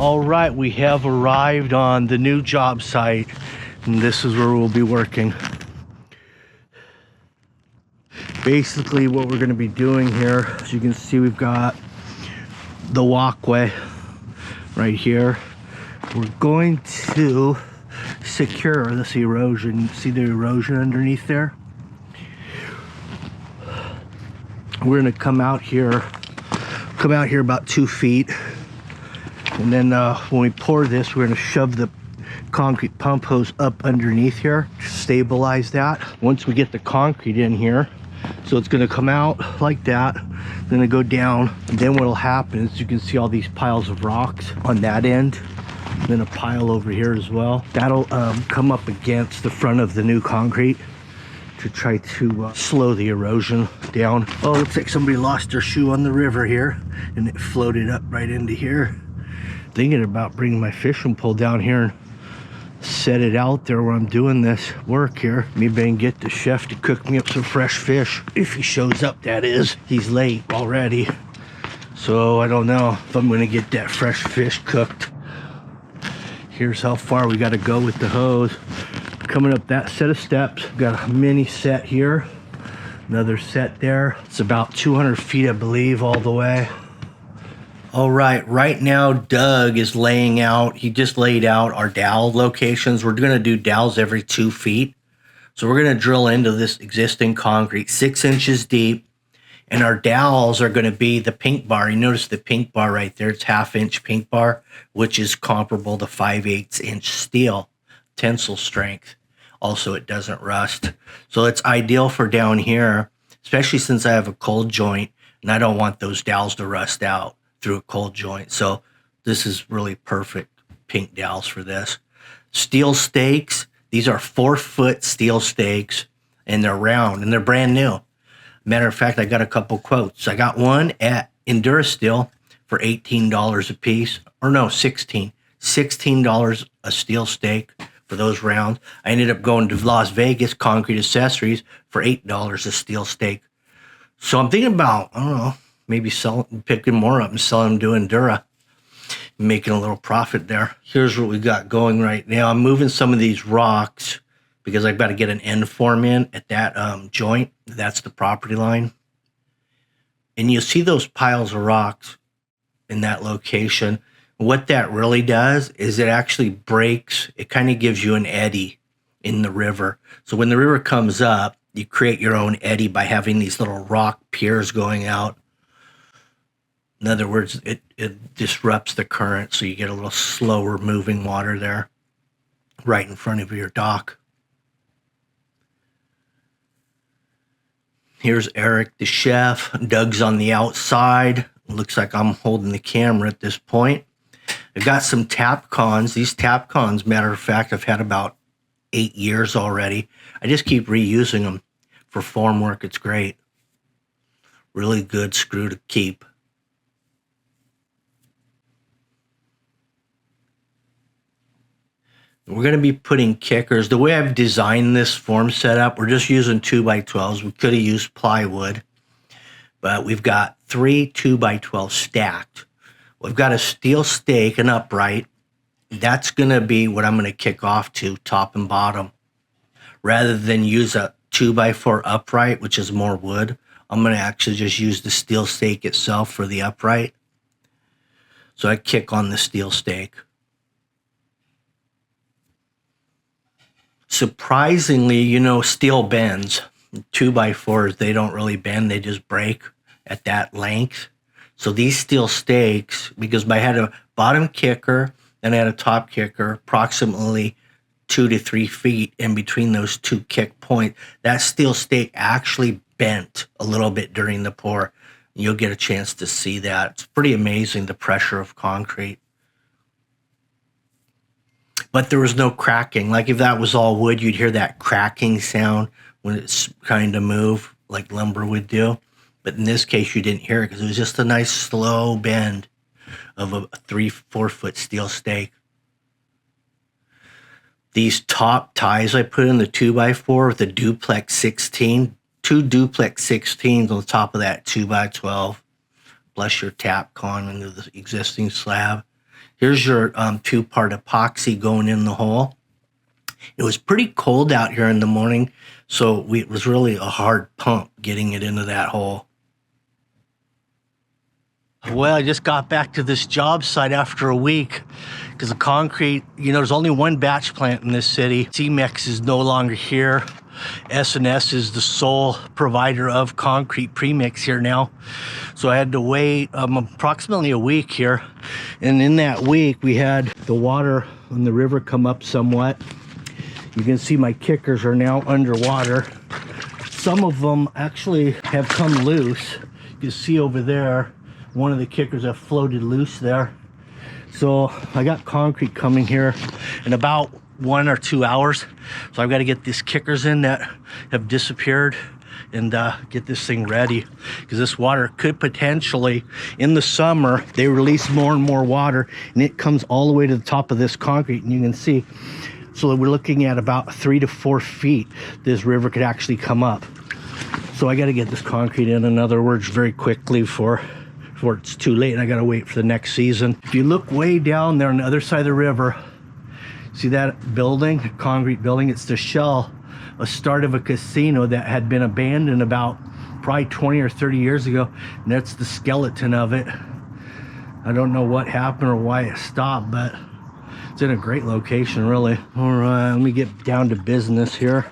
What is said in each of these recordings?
All right, we have arrived on the new job site, and this is where we'll be working. Basically, what we're going to be doing here, as you can see, we've got the walkway right here. We're going to secure this erosion. See the erosion underneath there? We're going to come out here about 2 feet. And then when we pour this, we're going to shove the concrete pump hose up underneath here to stabilize that. Once we get the concrete in here, so it's going to come out like that, then it go down. And then what will happen is you can see all these piles of rocks on that end, and then a pile over here as well. That'll come up against the front of the new concrete to try to slow the erosion down. Oh, looks like somebody lost their shoe on the river here, and it floated up right into here. Thinking about bringing my fishing pole down here and set it out there where I'm doing this work here. Maybe I can get the chef to cook me up some fresh fish. If he shows up, that is. He's late already. So I don't know if I'm gonna get that fresh fish cooked. Here's how far we gotta go with the hose. Coming up that set of steps, got a mini set here. Another set there. It's about 200 feet, I believe, all the way. All right now Doug is laying out, he just laid out our dowel locations. We're gonna do dowels every 2 feet. So we're gonna drill into this existing concrete 6 inches deep, and our dowels are gonna be the pink bar. You notice the pink bar right there, it's 1/2 inch pink bar, which is comparable to 5/8 inch steel, tensile strength. Also, it doesn't rust. So it's ideal for down here, especially since I have a cold joint and I don't want those dowels to rust out through a cold joint. So this is really perfect pink dowels for this. Steel stakes, these are 4-foot steel stakes, and they're round and they're brand new. Matter of fact, I got a couple quotes. I got one at Endurasteel for $18 a piece, or no, $16 a steel stake for those rounds. I ended up going to Las Vegas Concrete Accessories for $8 a steel stake. So I'm thinking about, I don't know, maybe picking more up and selling them to Endura, making a little profit there. Here's what we got going right now. I'm moving some of these rocks because I've got to get an end form in at that joint. That's the property line. And you'll see those piles of rocks in that location. What that really does is it actually breaks, it kind of gives you an eddy in the river. So when the river comes up, you create your own eddy by having these little rock piers going out. In other words, it disrupts the current, so you get a little slower moving water there right in front of your dock. Here's Eric, the chef. Doug's on the outside. Looks like I'm holding the camera at this point. I've got some Tapcons. These Tapcons, matter of fact, I've had about 8 years already. I just keep reusing them for formwork. It's great. Really good screw to keep. We're going to be putting kickers. The way I've designed this form setup, we're just using 2x12s. We could have used plywood, but we've got 3 2x12 stacked. We've got a steel stake, an upright. That's going to be what I'm going to kick off to, top and bottom. Rather than use a 2x4 upright, which is more wood, I'm going to actually just use the steel stake itself for the upright. So I kick on the steel stake. Surprisingly, you know, steel bends. 2x4s, they don't really bend, they just break at that length. So these steel stakes, because I had a bottom kicker and I had a top kicker approximately 2 to 3 feet in between those two kick points, that steel stake actually bent a little bit during the pour. You'll get a chance to see that. It's pretty amazing, the pressure of concrete. But there was no cracking. Like if that was all wood, you'd hear that cracking sound when it's kind of move like lumber would do. But in this case, you didn't hear it because it was just a nice slow bend of a 3-4 foot steel stake. These top ties I put in the 2x4 with a duplex 16, 2 duplex 16s on top of that 2x12, plus your Tapcon into the existing slab. Here's your 2-part epoxy going in the hole. It was pretty cold out here in the morning, so it was really a hard pump getting it into that hole. Well, I just got back to this job site after a week because the concrete, there's only one batch plant in this city. C-Mex is no longer here. S&S is the sole provider of concrete premix here now. So I had to wait approximately a week here. And in that week, we had the water on the river come up somewhat. You can see my kickers are now underwater. Some of them actually have come loose. You can see over there, one of the kickers have floated loose there. So I got concrete coming here in about 1 or 2 hours. So I've got to get these kickers in that have disappeared and get this thing ready, because this water could potentially, in the summer, they release more and more water and it comes all the way to the top of this concrete, and you can see. So we're looking at about 3 to 4 feet this river could actually come up. So I got to get this concrete in other words, very quickly before it's too late, and I got to wait for the next season. If you look way down there on the other side of the river, see that building, concrete building? It's the shell, a start of a casino that had been abandoned about probably 20 or 30 years ago, and that's the skeleton of it. I don't know what happened or why it stopped, but it's in a great location, really. All right, let me get down to business here.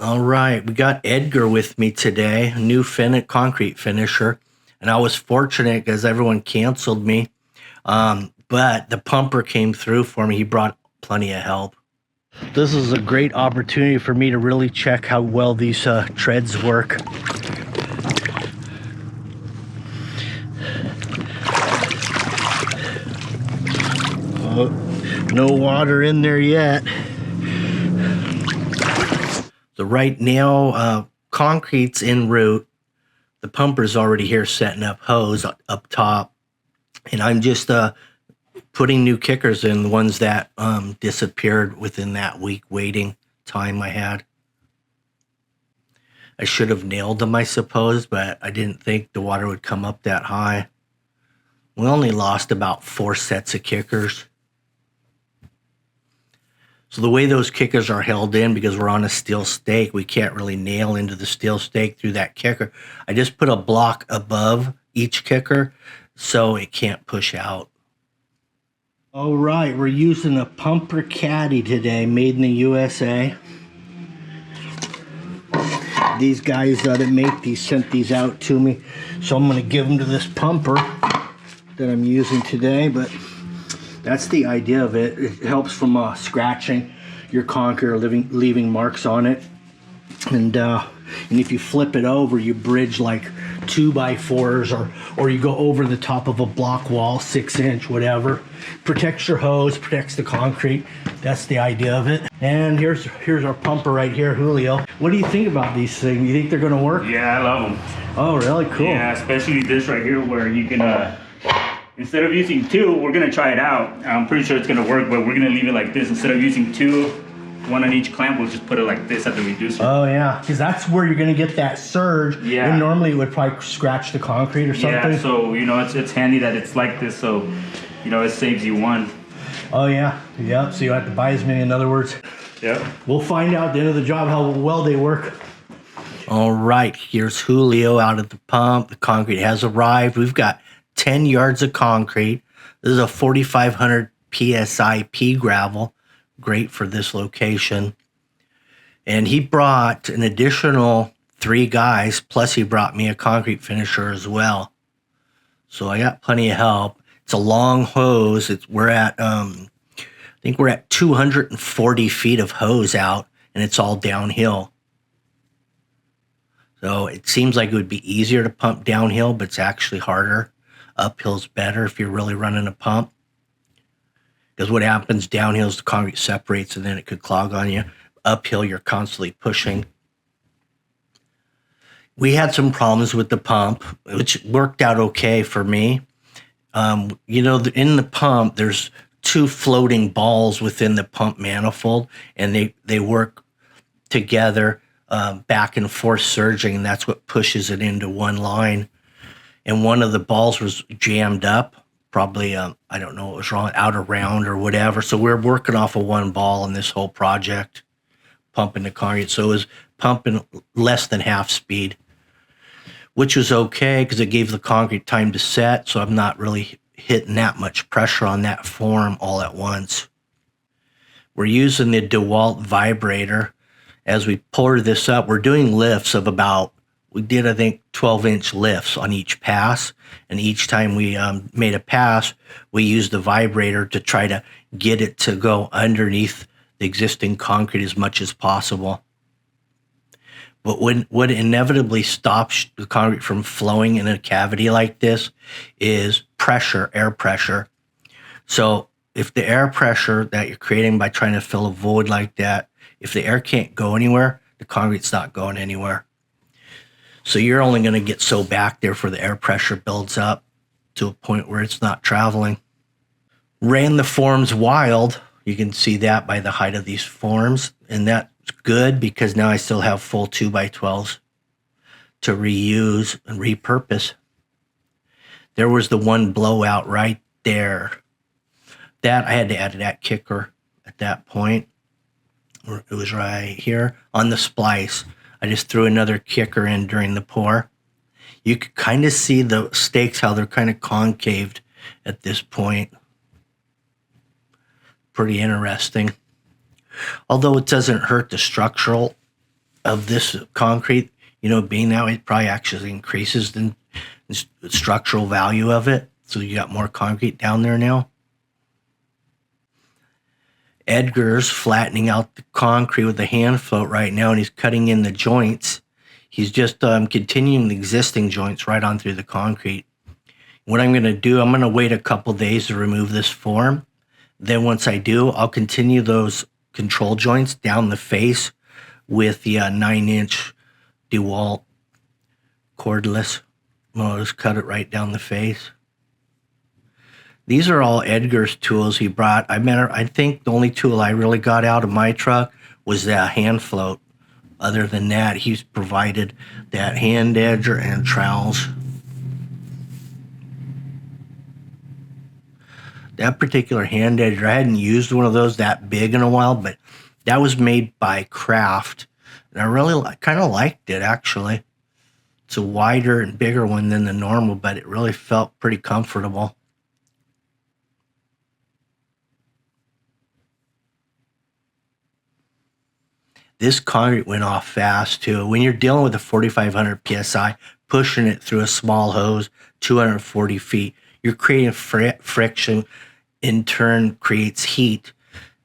All right, we got Edgar with me today, a new concrete finisher. And I was fortunate because everyone canceled me. But the pumper came through for me. He brought plenty of help. This is a great opportunity for me to really check how well these treads work. Oh, no water in there yet. So right now, concrete's en route. The pumper's already here setting up hose up top. And I'm just putting new kickers in, the ones that disappeared within that week waiting time I had. I should have nailed them, I suppose, but I didn't think the water would come up that high. We only lost about 4 sets of kickers. So the way those kickers are held in, because we're on a steel stake, we can't really nail into the steel stake through that kicker. I just put a block above each kicker so it can't push out. All right, we're using a pumper caddy today, made in the USA. These guys that make these sent these out to me, so I'm going to give them to this pumper that I'm using today. But that's the idea of it. It helps from scratching your concrete or leaving marks on it. And if you flip it over, you bridge like 2x4s, or you go over the top of a block wall, 6-inch, whatever. Protects your hose, protects the concrete. That's the idea of it. And here's our pumper right here, Julio. What do you think about these things? You think they're gonna work? Yeah, I love them. Oh, really? Cool. Yeah, especially this right here where you can, instead of using 2, we're gonna try it out. I'm pretty sure it's gonna work, but we're gonna leave it like this. Instead of using 2, 1 on each clamp, we'll just put it like this at the reducer. Oh yeah, because that's where you're gonna get that surge. Yeah. And normally it would probably scratch the concrete or something. Yeah, so it's handy that it's like this, so it saves you 1. Oh yeah, yeah. So you don't have to buy as many, in other words. Yeah. We'll find out at the end of the job how well they work. All right, here's Julio out of the pump. The concrete has arrived. We've got 10 yards of concrete. This is a 4,500 PSI pea gravel. Great for this location. And he brought an additional 3 guys, plus he brought me a concrete finisher as well. So I got plenty of help. It's a long hose. We're at I think we're at 240 feet of hose out, and it's all downhill. So it seems like it would be easier to pump downhill, but it's actually harder. Uphill's better if you're really running a pump. Because what happens downhill is the concrete separates and then it could clog on you. Uphill, you're constantly pushing. We had some problems with the pump, which worked out okay for me. In the pump, there's 2 floating balls within the pump manifold, and they work together, back and forth surging, and that's what pushes it into one line. And one of the balls was jammed up, probably, I don't know what was wrong, out of round or whatever. So we're working off of one ball in this whole project, pumping the concrete. So it was pumping less than half speed, which was okay because it gave the concrete time to set. So I'm not really hitting that much pressure on that form all at once. We're using the DeWalt vibrator. As we pour this up, we're doing lifts of about, we did, I think, 12-inch lifts on each pass. And each time we made a pass, we used the vibrator to try to get it to go underneath the existing concrete as much as possible. But what inevitably stops the concrete from flowing in a cavity like this is pressure, air pressure. So if the air pressure that you're creating by trying to fill a void like that, if the air can't go anywhere, the concrete's not going anywhere. So you're only going to get so back there for the air pressure builds up to a point where it's not traveling. Ran the forms wild. You can see that by the height of these forms. And that's good because now I still have full 2x12s to reuse and repurpose. There was the one blowout right there. That I had to add that kicker at that point. It was right here on the splice. I just threw another kicker in during the pour. You could kind of see the stakes, how they're kind of concaved at this point. Pretty interesting. Although it doesn't hurt the structural of this concrete, you know, being that way, it probably actually increases the structural value of it. So you got more concrete down there now. Edgar's flattening out the concrete with a hand float right now, and he's cutting in the joints. He's just continuing the existing joints right on through the concrete. What I'm going to do, I'm going to wait a couple days to remove this form. Then once I do, I'll continue those control joints down the face with the 9-inch DeWalt cordless. I'll just cut it right down the face. These are all Edgar's tools he brought. I think the only tool I really got out of my truck was that hand float. Other than that, he's provided that hand edger and trowels. That particular hand edger, I hadn't used one of those that big in a while, but that was made by Kraft. And I really kind of liked it, actually. It's a wider and bigger one than the normal, but it really felt pretty comfortable. This concrete went off fast too. When you're dealing with a 4,500 PSI, pushing it through a small hose, 240 feet, you're creating friction, in turn creates heat,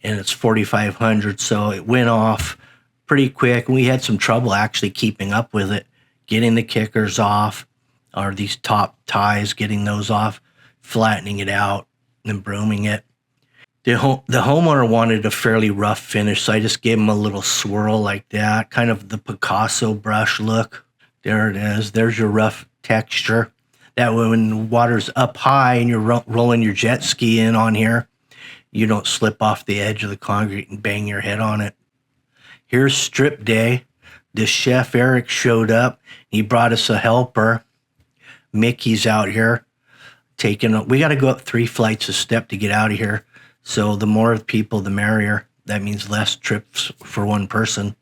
and it's 4,500. So it went off pretty quick. And we had some trouble actually keeping up with it, getting the kickers off, or these top ties, getting those off, flattening it out, and brooming it. The homeowner wanted a fairly rough finish, so I just gave him a little swirl like that, kind of the Picasso brush look. There it is. There's your rough texture. That way when the water's up high and you're rolling your jet ski in on here, you don't slip off the edge of the concrete and bang your head on it. Here's strip day. The chef, Eric, showed up. He brought us a helper. Mickey's out here. We got to go up 3 flights of step to get out of here. So the more people, the merrier. That means less trips for one person.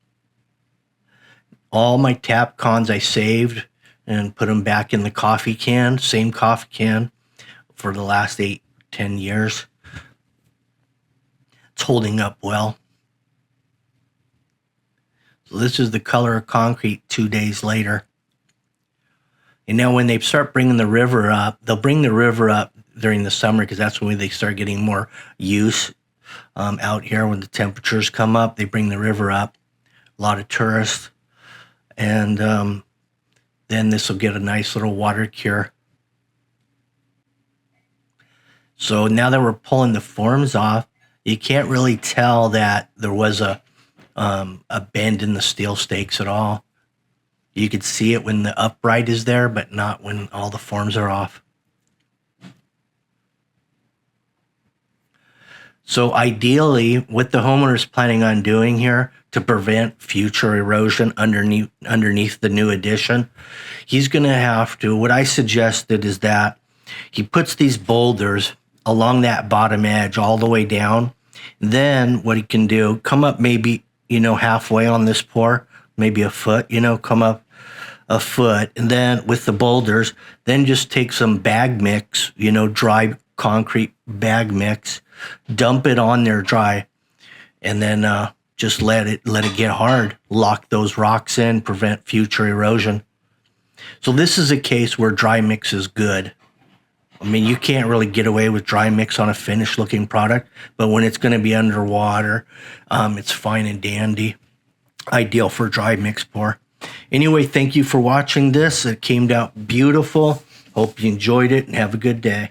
All my tap cons I saved and put them back in the coffee can, same coffee can for the last 8-10 years. It's holding up well. So this is the color of concrete 2 days later. And now when they start bringing the river up, they'll bring the river up during the summer because that's when they start getting more use out here. When the temperatures come up, they bring the river up. A lot of tourists. And then this will get a nice little water cure. So now that we're pulling the forms off, you can't really tell that there was a bend in the steel stakes at all. You could see it when the upright is there, but not when all the forms are off. So ideally, what the homeowner is planning on doing here to prevent future erosion underneath the new addition, he's going to have to, what I suggested is that He puts these boulders along that bottom edge all the way down. Then what he can do, come up maybe, halfway on this pour, maybe a foot, come up a foot, and then with the boulders, then just take some bag mix, dry concrete bag mix, dump it on there dry, and then just let it get hard, lock those rocks in, prevent future erosion. So this is a case where dry mix is good. I mean, you can't really get away with dry mix on a finished looking product, but when it's going to be underwater, it's fine and dandy. Ideal for dry mix pour. Anyway, thank you for watching this. It came out beautiful. Hope you enjoyed it and have a good day.